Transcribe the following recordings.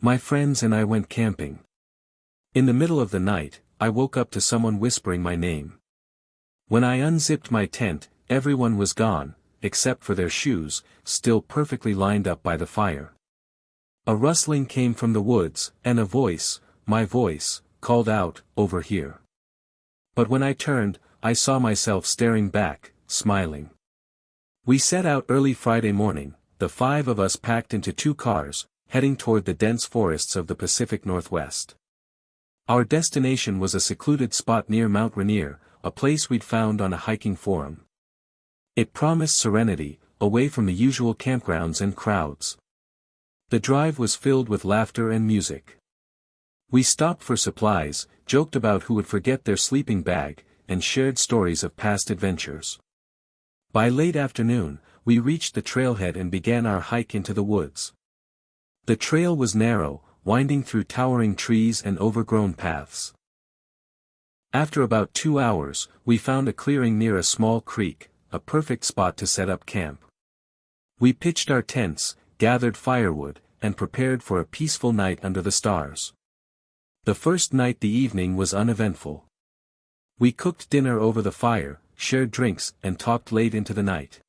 My friends and I went camping. In the middle of the night, I woke up to someone whispering my name. When I unzipped my tent, everyone was gone, except for their shoes, still perfectly lined up by the fire. A rustling came from the woods, and a voice, my voice, called out, "Over here." But when I turned, I saw myself staring back, smiling. We set out early Friday morning, the 5 of us packed into 2 cars, heading toward the dense forests of the Pacific Northwest. Our destination was a secluded spot near Mount Rainier, a place we'd found on a hiking forum. It promised serenity, away from the usual campgrounds and crowds. The drive was filled with laughter and music. We stopped for supplies, joked about who would forget their sleeping bag, and shared stories of past adventures. By late afternoon, we reached the trailhead and began our hike into the woods. The trail was narrow, winding through towering trees and overgrown paths. After about 2 hours, we found a clearing near a small creek, a perfect spot to set up camp. We pitched our tents, gathered firewood, and prepared for a peaceful night under the stars. The first night the evening was uneventful. We cooked dinner over the fire, shared drinks, and talked late into the night.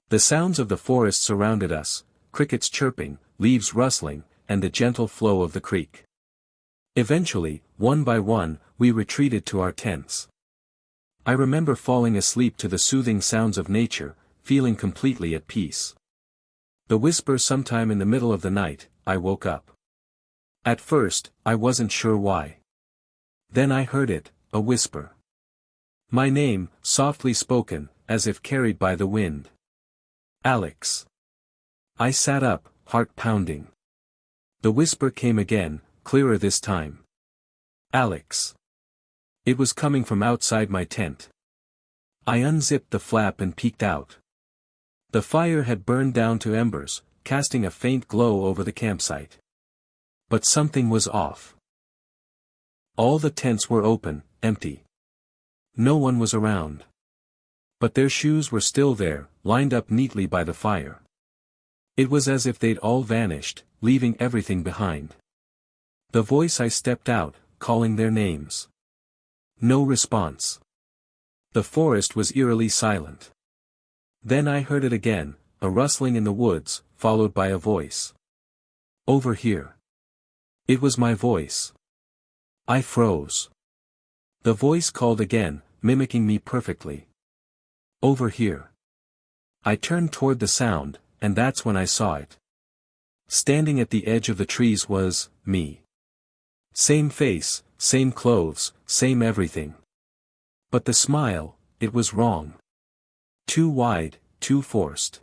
The sounds of the forest surrounded us, crickets chirping, leaves rustling, and the gentle flow of the creek. Eventually, one by one, we retreated to our tents. I remember falling asleep to the soothing sounds of nature, feeling completely at peace. The whisper sometime in the middle of the night, I woke up. At first, I wasn't sure why. Then I heard it, a whisper. My name, softly spoken, as if carried by the wind. Alex. I sat up, heart pounding. The whisper came again, clearer this time. Alex. It was coming from outside my tent. I unzipped the flap and peeked out. The fire had burned down to embers, casting a faint glow over the campsite. But something was off. All the tents were open, empty. No one was around. But their shoes were still there, lined up neatly by the fire. It was as if they'd all vanished, leaving everything behind. The voice I stepped out, calling their names. No response. The forest was eerily silent. Then I heard it again, a rustling in the woods, followed by a voice. Over here. It was my voice. I froze. The voice called again, mimicking me perfectly. Over here. I turned toward the sound, and that's when I saw it. Standing at the edge of the trees was, me. Same face, same clothes, same everything. But the smile, it was wrong. Too wide, too forced.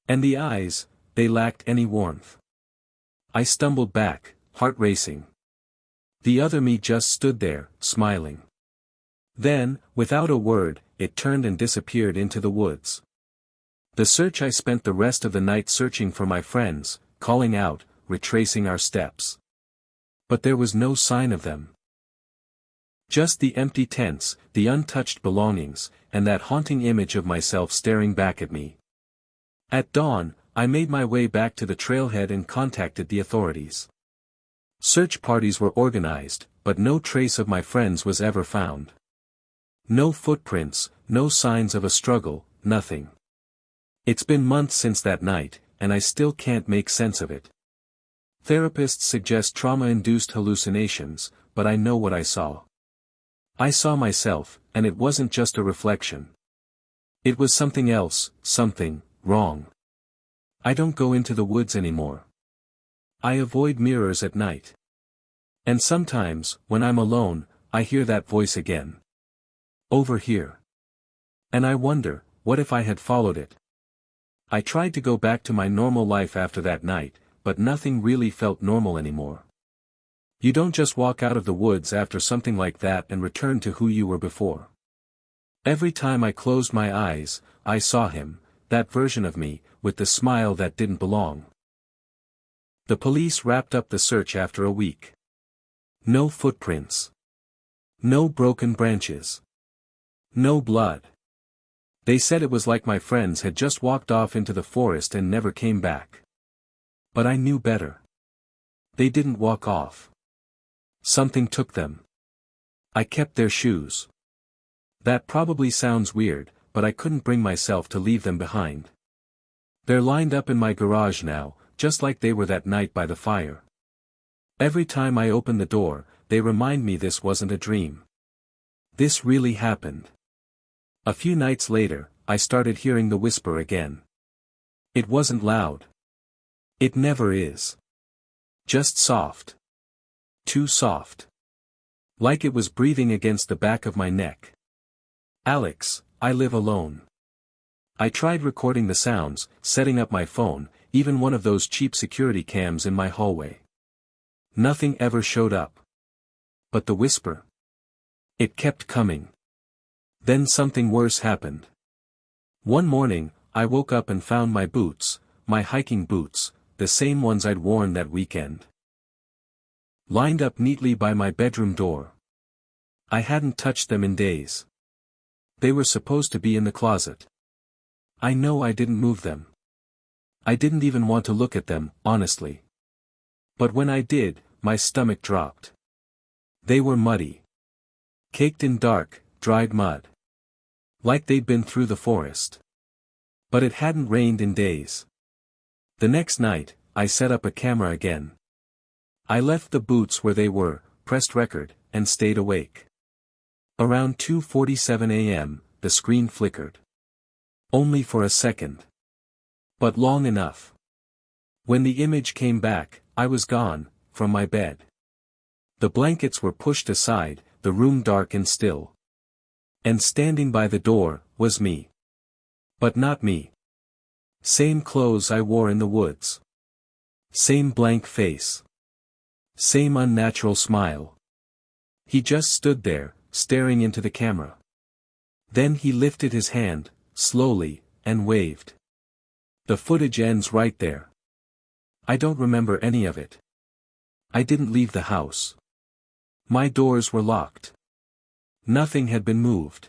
And the eyes, they lacked any warmth. I stumbled back, heart racing. The other me just stood there, smiling. Then, without a word, it turned and disappeared into the woods. The search I spent the rest of the night searching for my friends, calling out, retracing our steps. But there was no sign of them. Just the empty tents, the untouched belongings, and that haunting image of myself staring back at me. At dawn, I made my way back to the trailhead and contacted the authorities. Search parties were organized, but no trace of my friends was ever found. No footprints, no signs of a struggle, nothing. It's been months since that night, and I still can't make sense of it. Therapists suggest trauma-induced hallucinations, but I know what I saw. I saw myself, and it wasn't just a reflection. It was something else, something wrong. I don't go into the woods anymore. I avoid mirrors at night. And sometimes, when I'm alone, I hear that voice again. Over here. And I wonder, what if I had followed it? I tried to go back to my normal life after that night, but nothing really felt normal anymore. You don't just walk out of the woods after something like that and return to who you were before. Every time I closed my eyes, I saw him, that version of me, with the smile that didn't belong. The police wrapped up the search after a week. No footprints. No broken branches. No blood. They said it was like my friends had just walked off into the forest and never came back. But I knew better. They didn't walk off. Something took them. I kept their shoes. That probably sounds weird, but I couldn't bring myself to leave them behind. They're lined up in my garage now, just like they were that night by the fire. Every time I open the door, they remind me this wasn't a dream. This really happened. A few nights later, I started hearing the whisper again. It wasn't loud. It never is. Just soft. Too soft. Like it was breathing against the back of my neck. Alex, I live alone. I tried recording the sounds, setting up my phone, even one of those cheap security cams in my hallway. Nothing ever showed up. But the whisper. It kept coming. Then something worse happened. One morning, I woke up and found my boots, my hiking boots, the same ones I'd worn that weekend, lined up neatly by my bedroom door. I hadn't touched them in days. They were supposed to be in the closet. I know I didn't move them. I didn't even want to look at them, honestly. But when I did, my stomach dropped. They were muddy. Caked in dark, dried mud. Like they'd been through the forest. But it hadn't rained in days. The next night, I set up a camera again. I left the boots where they were, pressed record, and stayed awake. Around 2:47 a.m., the screen flickered. Only for a second. But long enough. When the image came back, I was gone, from my bed. The blankets were pushed aside, the room dark and still. And standing by the door, was me. But not me. Same clothes I wore in the woods. Same blank face. Same unnatural smile. He just stood there, staring into the camera. Then he lifted his hand, slowly, and waved. The footage ends right there. I don't remember any of it. I didn't leave the house. My doors were locked. Nothing had been moved.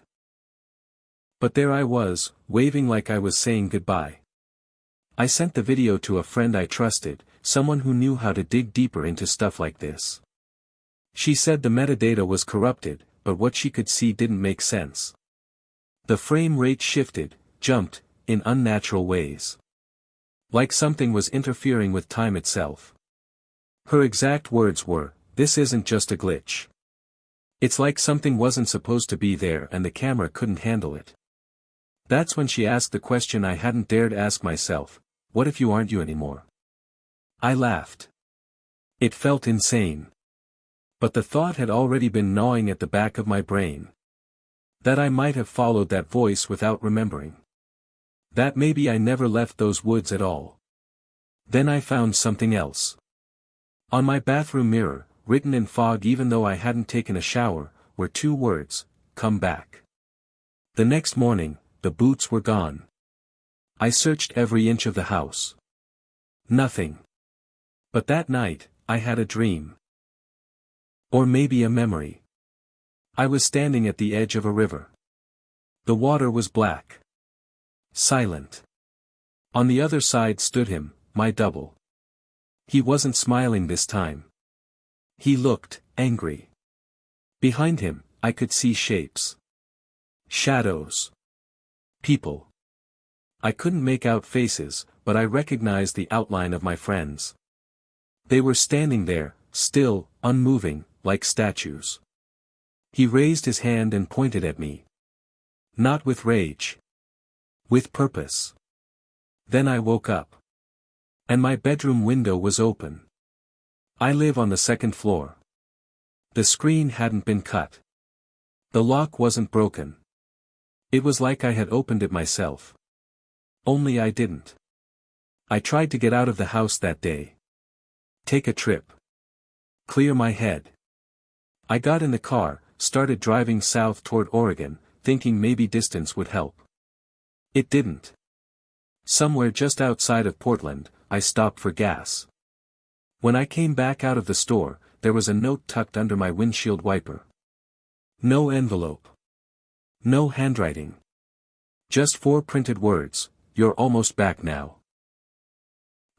But there I was, waving like I was saying goodbye. I sent the video to a friend I trusted, someone who knew how to dig deeper into stuff like this. She said the metadata was corrupted, but what she could see didn't make sense. The frame rate shifted, jumped, in unnatural ways. Like something was interfering with time itself. Her exact words were, "This isn't just a glitch. It's like something wasn't supposed to be there and the camera couldn't handle it." That's when she asked the question I hadn't dared ask myself, what if you aren't you anymore? I laughed. It felt insane. But the thought had already been gnawing at the back of my brain. That I might have followed that voice without remembering. That maybe I never left those woods at all. Then I found something else. On my bathroom mirror, written in fog even though I hadn't taken a shower, were 2 words, "Come back." The next morning, the boots were gone. I searched every inch of the house. Nothing. But that night, I had a dream. Or maybe a memory. I was standing at the edge of a river. The water was black. Silent. On the other side stood him, my double. He wasn't smiling this time. He looked angry. Behind him, I could see shapes. Shadows. People. I couldn't make out faces, but I recognized the outline of my friends. They were standing there, still, unmoving, like statues. He raised his hand and pointed at me. Not with rage. With purpose. Then I woke up. And my bedroom window was open. I live on the 2nd floor. The screen hadn't been cut. The lock wasn't broken. It was like I had opened it myself. Only I didn't. I tried to get out of the house that day. Take a trip. Clear my head. I got in the car, started driving south toward Oregon, thinking maybe distance would help. It didn't. Somewhere just outside of Portland, I stopped for gas. When I came back out of the store, there was a note tucked under my windshield wiper. No envelope. No handwriting. Just 4 printed words, "You're almost back now."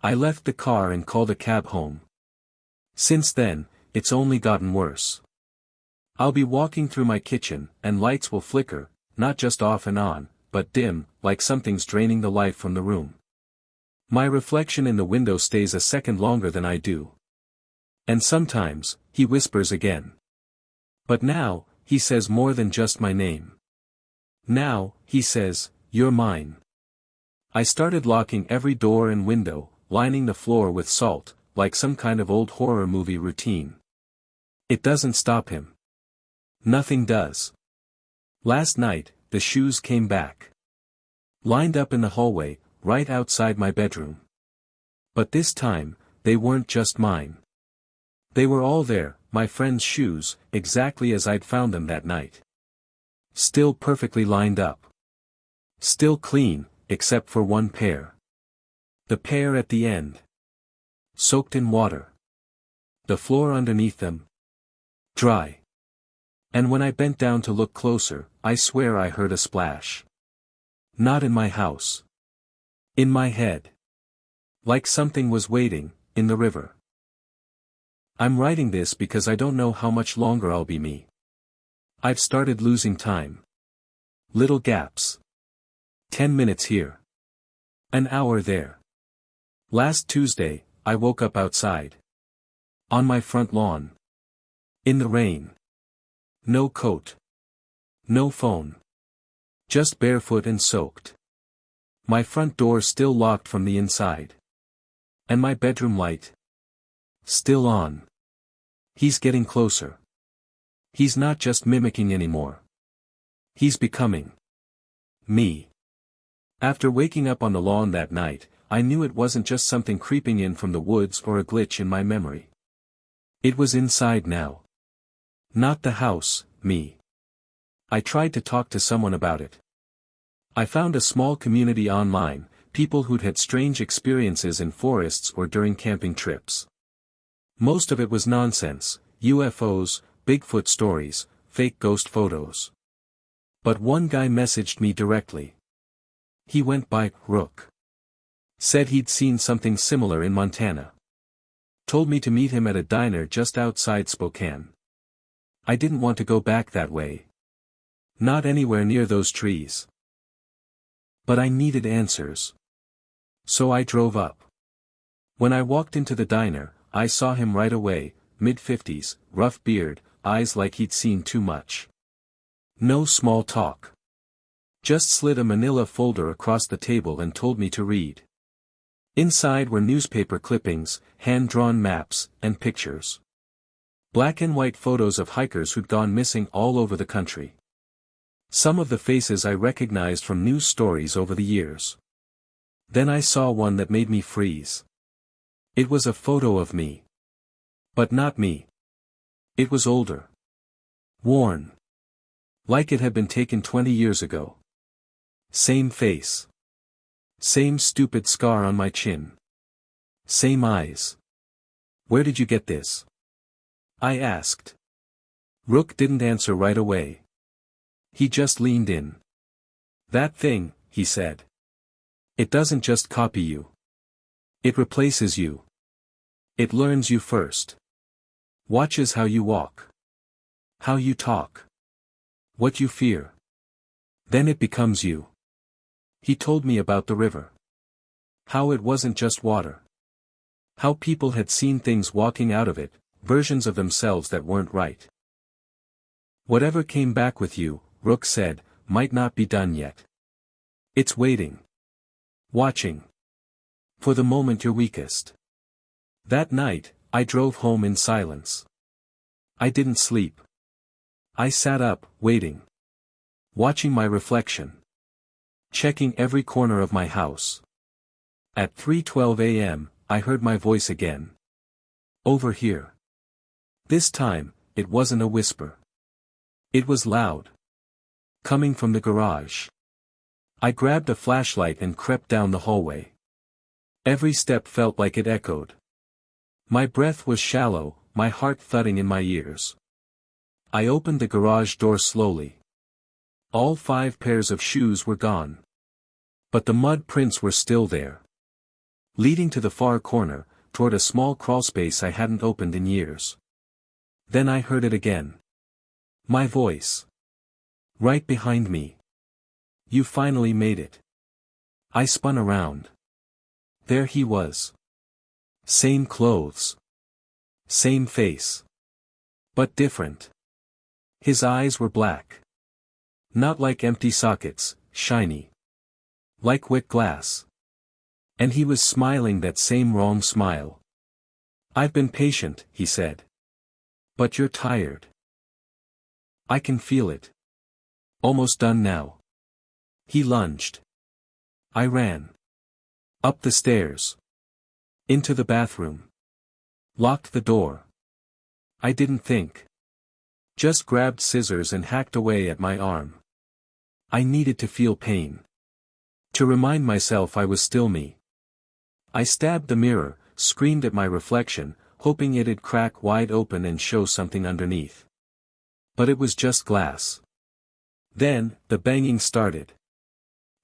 I left the car and called a cab home. Since then, it's only gotten worse. I'll be walking through my kitchen, and lights will flicker, not just off and on, but dim, like something's draining the life from the room. My reflection in the window stays a second longer than I do. And sometimes, he whispers again. But now, he says more than just my name. Now, he says, "You're mine." I started locking every door and window, lining the floor with salt, like some kind of old horror movie routine. It doesn't stop him. Nothing does. Last night, the shoes came back. Lined up in the hallway, right outside my bedroom. But this time, they weren't just mine. They were all there, my friend's shoes, exactly as I'd found them that night. Still perfectly lined up. Still clean, except for one pair. The pair at the end. Soaked in water. The floor underneath them. Dry. And when I bent down to look closer, I swear I heard a splash. Not in my house. In my head. Like something was waiting, in the river. I'm writing this because I don't know how much longer I'll be me. I've started losing time. Little gaps. 10 minutes here. An hour there. Last Tuesday, I woke up outside. On my front lawn. In the rain. No coat. No phone. Just barefoot and soaked. My front door still locked from the inside. And my bedroom light. Still on. He's getting closer. He's not just mimicking anymore. He's becoming me. After waking up on the lawn that night, I knew it wasn't just something creeping in from the woods or a glitch in my memory. It was inside now. Not the house, me. I tried to talk to someone about it. I found a small community online, people who'd had strange experiences in forests or during camping trips. Most of it was nonsense, UFOs, Bigfoot stories, fake ghost photos. But one guy messaged me directly. He went by Rook. Said he'd seen something similar in Montana. Told me to meet him at a diner just outside Spokane. I didn't want to go back that way. Not anywhere near those trees. But I needed answers. So I drove up. When I walked into the diner, I saw him right away, mid-50s, rough beard, eyes like he'd seen too much. No small talk. Just slid a manila folder across the table and told me to read. Inside were newspaper clippings, hand-drawn maps, and pictures. Black and white photos of hikers who'd gone missing all over the country. Some of the faces I recognized from news stories over the years. Then I saw one that made me freeze. It was a photo of me. But not me. It was older. Worn. Like it had been taken 20 years ago. Same face. Same stupid scar on my chin. Same eyes. "Where did you get this?" I asked. Rook didn't answer right away. He just leaned in. "That thing," he said. "It doesn't just copy you. It replaces you. It learns you first. Watches how you walk. How you talk. What you fear. Then it becomes you." He told me about the river. How it wasn't just water. How people had seen things walking out of it, versions of themselves that weren't right. "Whatever came back with you," Rook said, "might not be done yet. It's waiting. Watching. For the moment you're weakest." That night, I drove home in silence. I didn't sleep. I sat up, waiting. Watching my reflection. Checking every corner of my house. At 3:12 a.m., I heard my voice again. Over here. This time, it wasn't a whisper. It was loud. Coming from the garage. I grabbed a flashlight and crept down the hallway. Every step felt like it echoed. My breath was shallow, my heart thudding in my ears. I opened the garage door slowly. All 5 pairs of shoes were gone. But the mud prints were still there. Leading to the far corner, toward a small crawlspace I hadn't opened in years. Then I heard it again. My voice. Right behind me. You finally made it. I spun around. There he was. Same clothes. Same face. But different. His eyes were black. Not like empty sockets, shiny. Like wet glass. And he was smiling that same wrong smile. I've been patient, he said. But you're tired. I can feel it. Almost done now. He lunged. I ran. Up the stairs. Into the bathroom. Locked the door. I didn't think. Just grabbed scissors and hacked away at my arm. I needed to feel pain. To remind myself I was still me. I stabbed the mirror, screamed at my reflection, hoping it'd crack wide open and show something underneath. But it was just glass. Then, the banging started.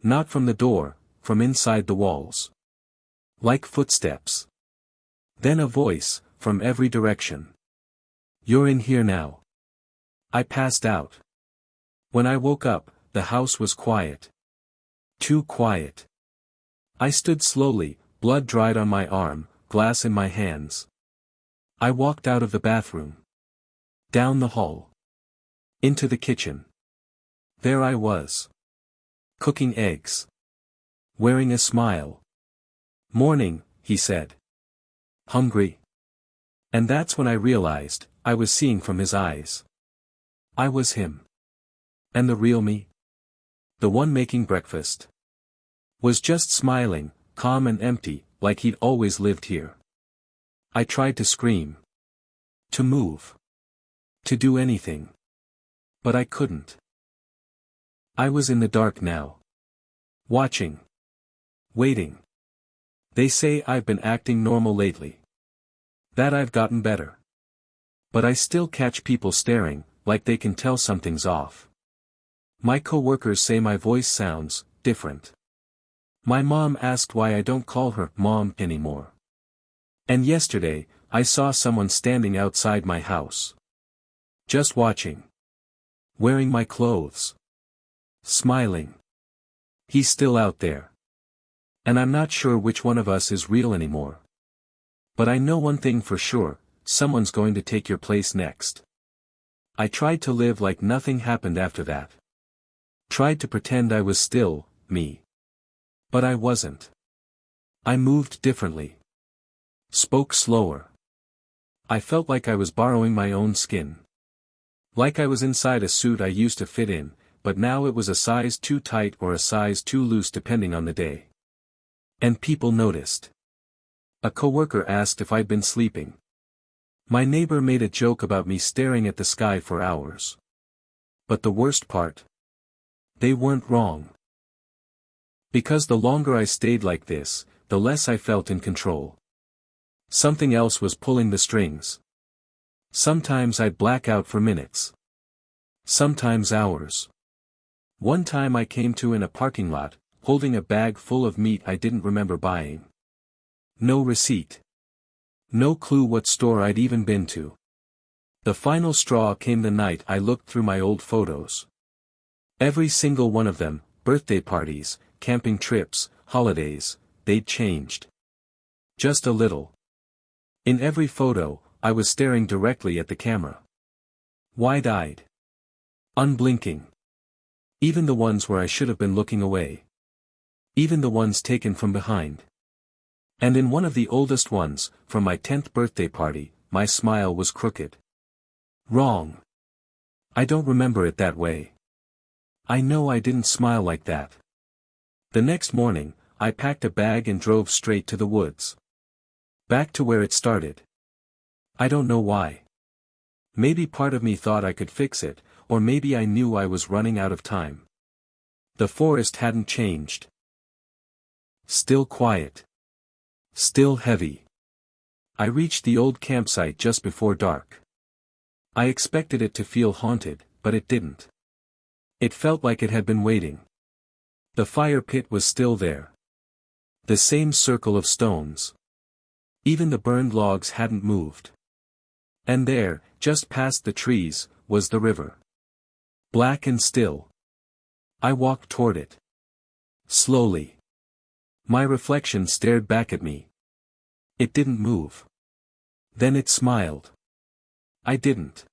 Not from the door, from inside the walls. Like footsteps. Then a voice, from every direction. You're in here now. I passed out. When I woke up, the house was quiet. Too quiet. I stood slowly, blood dried on my arm, glass in my hands. I walked out of the bathroom. Down the hall. Into the kitchen. There I was. Cooking eggs. Wearing a smile. Morning, he said. Hungry. And that's when I realized, I was seeing from his eyes. I was him. And the real me? The one making breakfast. Was just smiling, calm and empty, like he'd always lived here. I tried to scream. To move. To do anything. But I couldn't. I was in the dark now. Watching. Waiting. They say I've been acting normal lately. That I've gotten better. But I still catch people staring, like they can tell something's off. My coworkers say my voice sounds different. My mom asked why I don't call her mom anymore. And yesterday, I saw someone standing outside my house. Just watching. Wearing my clothes. Smiling. He's still out there. And I'm not sure which one of us is real anymore. But I know one thing for sure, someone's going to take your place next. I tried to live like nothing happened after that. Tried to pretend I was still me. But I wasn't. I moved differently. Spoke slower. I felt like I was borrowing my own skin. Like I was inside a suit I used to fit in, but now it was a size too tight or a size too loose depending on the day. And people noticed. A coworker asked if I'd been sleeping. My neighbor made a joke about me staring at the sky for hours. But the worst part? They weren't wrong. Because the longer I stayed like this, the less I felt in control. Something else was pulling the strings. Sometimes I'd black out for minutes. Sometimes hours. One time I came to in a parking lot, holding a bag full of meat I didn't remember buying. No receipt. No clue what store I'd even been to. The final straw came the night I looked through my old photos. Every single one of them, birthday parties, camping trips, holidays, they'd changed. Just a little. In every photo, I was staring directly at the camera. Wide-eyed. Unblinking. Even the ones where I should have been looking away. Even the ones taken from behind. And in one of the oldest ones, from my 10th birthday party, my smile was crooked. Wrong. I don't remember it that way. I know I didn't smile like that. The next morning, I packed a bag and drove straight to the woods. Back to where it started. I don't know why. Maybe part of me thought I could fix it, or maybe I knew I was running out of time. The forest hadn't changed. Still quiet. Still heavy. I reached the old campsite just before dark. I expected it to feel haunted, but it didn't. It felt like it had been waiting. The fire pit was still there. The same circle of stones. Even the burned logs hadn't moved. And there, just past the trees, was the river. Black and still. I walked toward it. Slowly. My reflection stared back at me. It didn't move. Then it smiled. I didn't.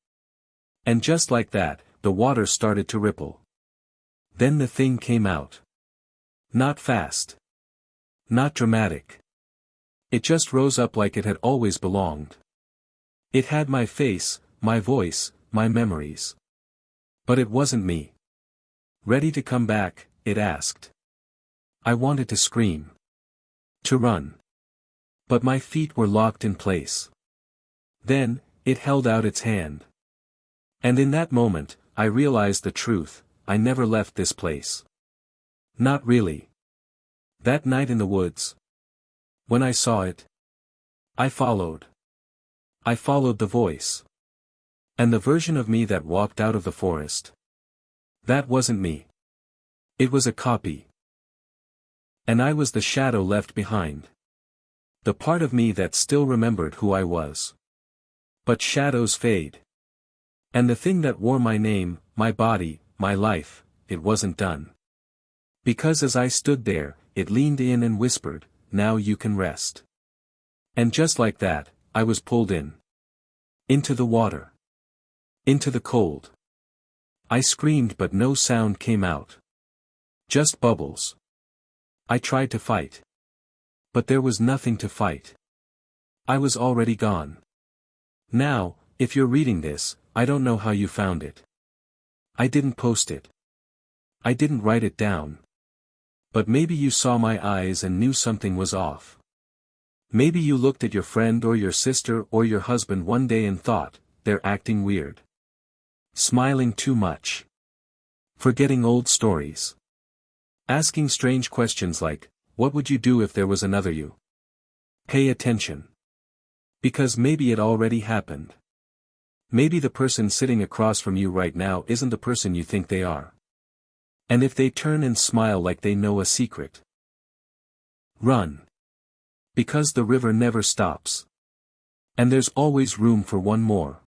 And just like that, the water started to ripple. Then the thing came out. Not fast. Not dramatic. It just rose up like it had always belonged. It had my face, my voice, my memories. But it wasn't me. Ready to come back, it asked. I wanted to scream. To run. But my feet were locked in place. Then, it held out its hand. And in that moment, I realized the truth: I never left this place. Not really. That night in the woods. When I saw it, I followed. I followed the voice. And the version of me that walked out of the forest. That wasn't me. It was a copy. And I was the shadow left behind. The part of me that still remembered who I was. But shadows fade. And the thing that wore my name, my body, my life, it wasn't done. Because as I stood there, it leaned in and whispered, "Now you can rest." And just like that, I was pulled in. Into the water. Into the cold. I screamed but no sound came out. Just bubbles. I tried to fight. But there was nothing to fight. I was already gone. Now, if you're reading this, I don't know how you found it. I didn't post it. I didn't write it down. But maybe you saw my eyes and knew something was off. Maybe you looked at your friend or your sister or your husband one day and thought, they're acting weird. Smiling too much. Forgetting old stories. Asking strange questions like, what would you do if there was another you? Pay attention. Because maybe it already happened. Maybe the person sitting across from you right now isn't the person you think they are. And if they turn and smile like they know a secret, run. Because the river never stops. And there's always room for one more.